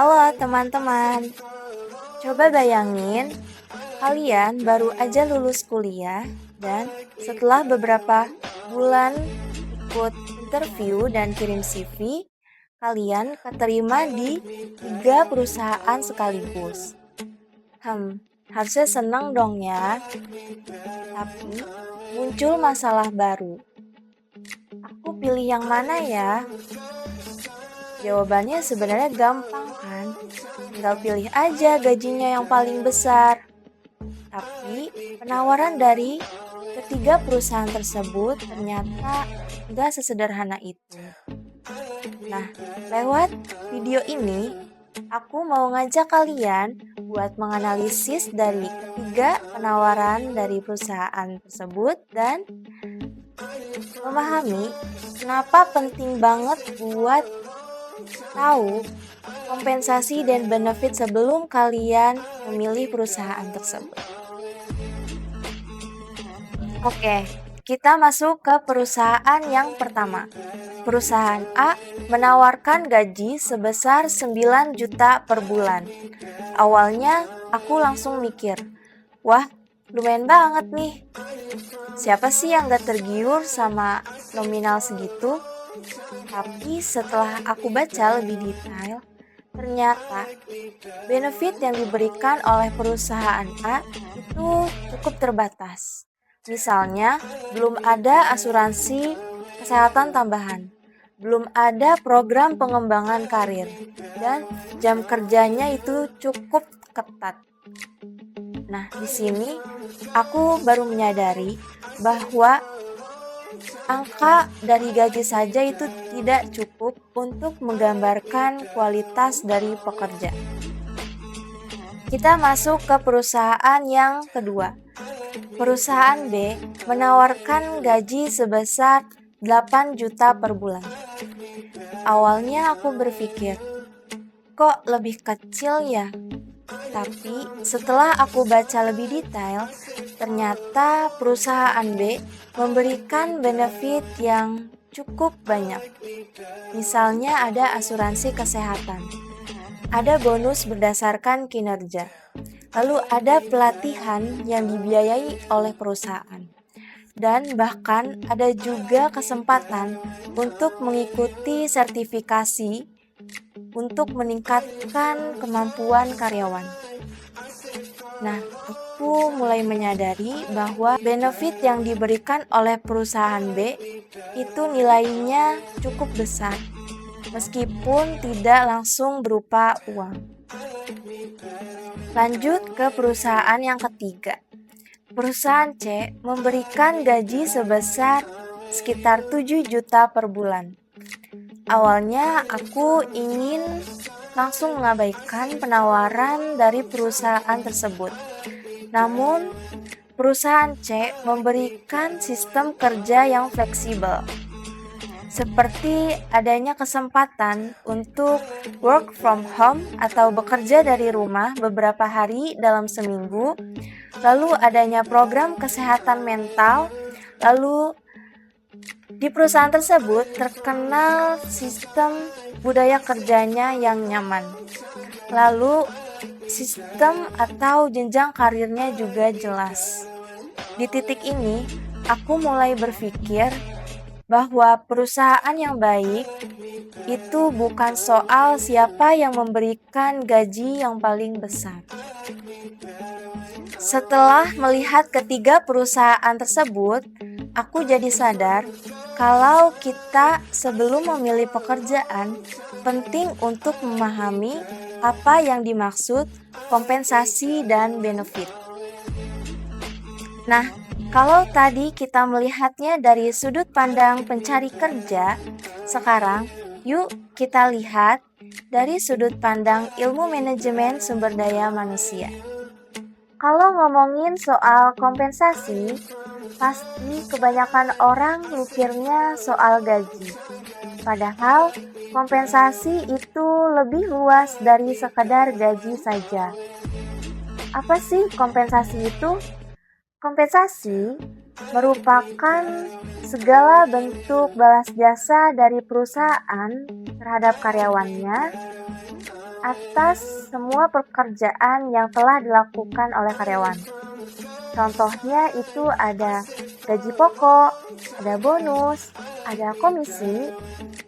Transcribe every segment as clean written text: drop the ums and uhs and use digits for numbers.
Halo teman-teman, coba bayangin kalian baru aja lulus kuliah dan setelah beberapa bulan ikut interview dan kirim CV, kalian keterima di 3 perusahaan sekaligus. Harusnya senang dong ya, tapi muncul masalah baru. Aku pilih yang mana ya? Jawabannya sebenarnya gampang kan? Tinggal pilih aja gajinya yang paling besar. Tapi penawaran dari ketiga perusahaan tersebut ternyata nggak sesederhana itu. Nah, lewat video ini, aku mau ngajak kalian buat menganalisis dari ketiga penawaran dari perusahaan tersebut dan memahami kenapa penting banget buat tahu kompensasi dan benefit sebelum kalian memilih perusahaan tersebut. Oke, kita masuk ke perusahaan yang pertama. Perusahaan A menawarkan gaji sebesar 9 juta per bulan. Awalnya aku langsung mikir, wah lumayan banget nih. Siapa sih yang gak tergiur sama nominal segitu? Tapi setelah aku baca lebih detail, ternyata benefit yang diberikan oleh perusahaan A itu cukup terbatas. Misalnya, belum ada asuransi kesehatan tambahan, belum ada program pengembangan karir, dan jam kerjanya itu cukup ketat. Nah, di sini aku baru menyadari bahwa angka dari gaji saja itu tidak cukup untuk menggambarkan kualitas dari pekerja. Kita masuk ke perusahaan yang kedua. Perusahaan B menawarkan gaji sebesar 8 juta per bulan. Awalnya aku berpikir, kok lebih kecil ya? Tapi setelah aku baca lebih detail, ternyata perusahaan B memberikan benefit yang cukup banyak. Misalnya ada asuransi kesehatan, ada bonus berdasarkan kinerja, lalu ada pelatihan yang dibiayai oleh perusahaan. Dan bahkan ada juga kesempatan untuk mengikuti sertifikasi untuk meningkatkan kemampuan karyawan. Nah, aku mulai menyadari bahwa benefit yang diberikan oleh perusahaan B itu nilainya cukup besar, meskipun tidak langsung berupa uang. Lanjut ke perusahaan yang ketiga. Perusahaan C memberikan gaji sebesar sekitar 7 juta per bulan. Awalnya aku ingin langsung mengabaikan penawaran dari perusahaan tersebut. Namun, perusahaan C memberikan sistem kerja yang fleksibel, seperti adanya kesempatan untuk work from home atau bekerja dari rumah beberapa hari dalam seminggu, lalu adanya program kesehatan mental, lalu di perusahaan tersebut terkenal sistem budaya kerjanya yang nyaman. Lalu sistem atau jenjang karirnya juga jelas. Di titik ini, aku mulai berpikir bahwa perusahaan yang baik itu bukan soal siapa yang memberikan gaji yang paling besar. Setelah melihat ketiga perusahaan tersebut, aku jadi sadar kalau kita sebelum memilih pekerjaan, penting untuk memahami apa yang dimaksud kompensasi dan benefit. Nah, kalau tadi kita melihatnya dari sudut pandang pencari kerja, sekarang yuk kita lihat dari sudut pandang ilmu manajemen sumber daya manusia. Kalau ngomongin soal kompensasi, pasti kebanyakan orang mikirnya soal gaji. Padahal kompensasi itu lebih luas dari sekedar gaji saja. Apa sih kompensasi itu? Kompensasi merupakan segala bentuk balas jasa dari perusahaan terhadap karyawannya atas semua pekerjaan yang telah dilakukan oleh karyawan. Contohnya itu ada gaji pokok, ada bonus, ada komisi,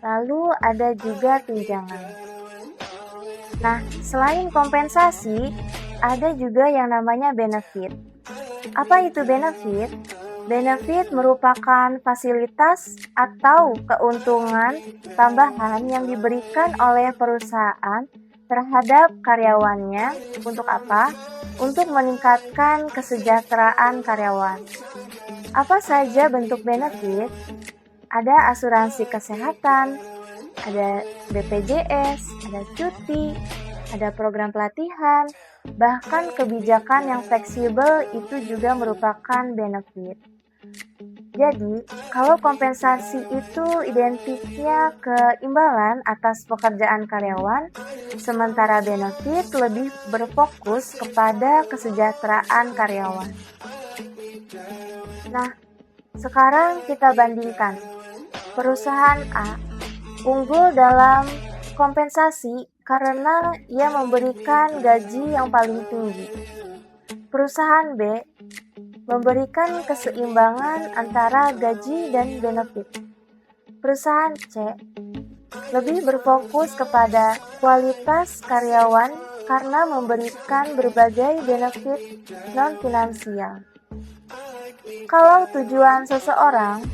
lalu ada juga tunjangan. Nah, selain kompensasi, ada juga yang namanya benefit. Apa itu benefit? Benefit merupakan fasilitas atau keuntungan tambahan yang diberikan oleh perusahaan terhadap karyawannya. Untuk apa? Untuk meningkatkan kesejahteraan karyawan. Apa saja bentuk benefit? Ada asuransi kesehatan, ada BPJS, ada cuti, ada program pelatihan, bahkan kebijakan yang fleksibel itu juga merupakan benefit. Jadi, kalau kompensasi itu identiknya keimbangan atas pekerjaan karyawan, sementara benefit lebih berfokus kepada kesejahteraan karyawan. Nah, sekarang kita bandingkan. Perusahaan A unggul dalam kompensasi karena ia memberikan gaji yang paling tinggi. Perusahaan B memberikan keseimbangan antara gaji dan benefit. Perusahaan C lebih berfokus kepada kualitas karyawan karena memberikan berbagai benefit non-finansial. Kalau tujuan seseorang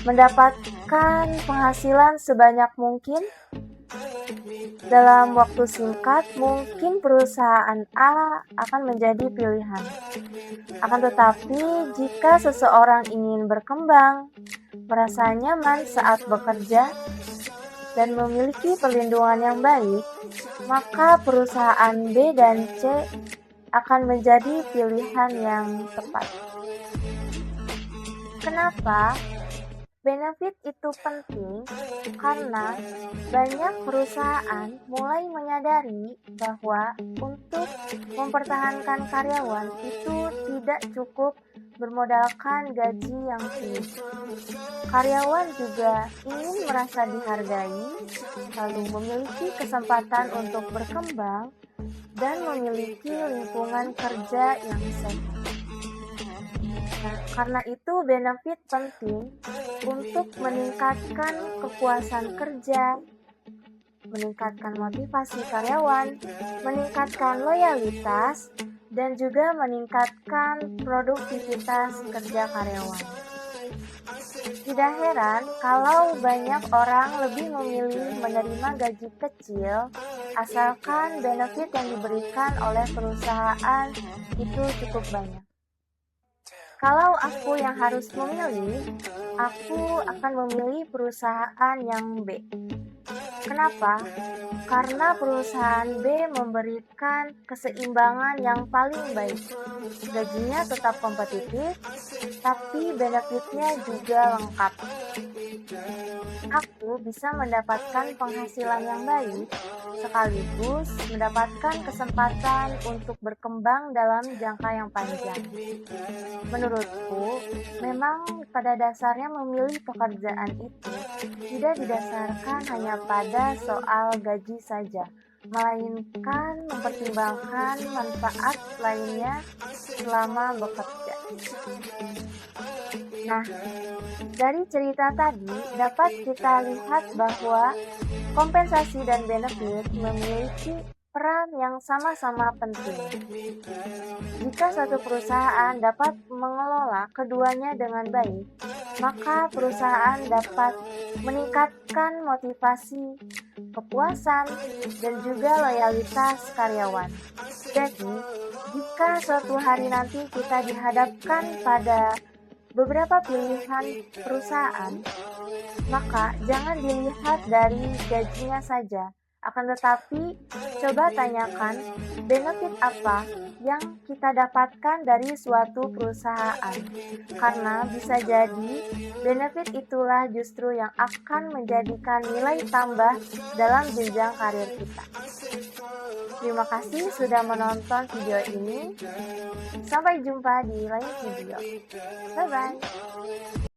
mendapatkan penghasilan sebanyak mungkin dalam waktu singkat, mungkin perusahaan A akan menjadi pilihan. Akan tetapi, jika seseorang ingin berkembang, merasa nyaman saat bekerja, dan memiliki perlindungan yang baik, maka perusahaan B dan C akan menjadi pilihan yang tepat. Kenapa? Benefit itu penting karena banyak perusahaan mulai menyadari bahwa untuk mempertahankan karyawan itu tidak cukup bermodalkan gaji yang tinggi. Karyawan juga ingin merasa dihargai, lalu memiliki kesempatan untuk berkembang dan memiliki lingkungan kerja yang sehat. Nah, karena itu benefit penting untuk meningkatkan kepuasan kerja, meningkatkan motivasi karyawan, meningkatkan loyalitas, dan juga meningkatkan produktivitas kerja karyawan. Tidak heran kalau banyak orang lebih memilih menerima gaji kecil asalkan benefit yang diberikan oleh perusahaan itu cukup banyak. Kalau aku yang harus memilih, aku akan memilih perusahaan yang B. Kenapa? Karena perusahaan B memberikan keseimbangan yang paling baik. Gajinya tetap kompetitif, tapi benefitnya juga lengkap. Aku bisa mendapatkan penghasilan yang baik, sekaligus mendapatkan kesempatan untuk berkembang dalam jangka yang panjang. Menurutku, memang pada dasarnya memilih pekerjaan itu tidak didasarkan hanya pada soal gaji saja, melainkan mempertimbangkan manfaat lainnya selama bekerja. Nah, dari cerita tadi dapat kita lihat bahwa kompensasi dan benefit memiliki peran yang sama-sama penting. Jika satu perusahaan dapat mengelola keduanya dengan baik, maka perusahaan dapat meningkatkan motivasi, kepuasan, dan juga loyalitas karyawan. Jadi, jika suatu hari nanti kita dihadapkan pada beberapa pilihan perusahaan, maka jangan dilihat dari gajinya saja. Akan tetapi, coba tanyakan benefit apa yang kita dapatkan dari suatu perusahaan. Karena bisa jadi benefit itulah justru yang akan menjadikan nilai tambah dalam jenjang karir kita. Terima kasih sudah menonton video ini. Sampai jumpa di lain video. Bye-bye.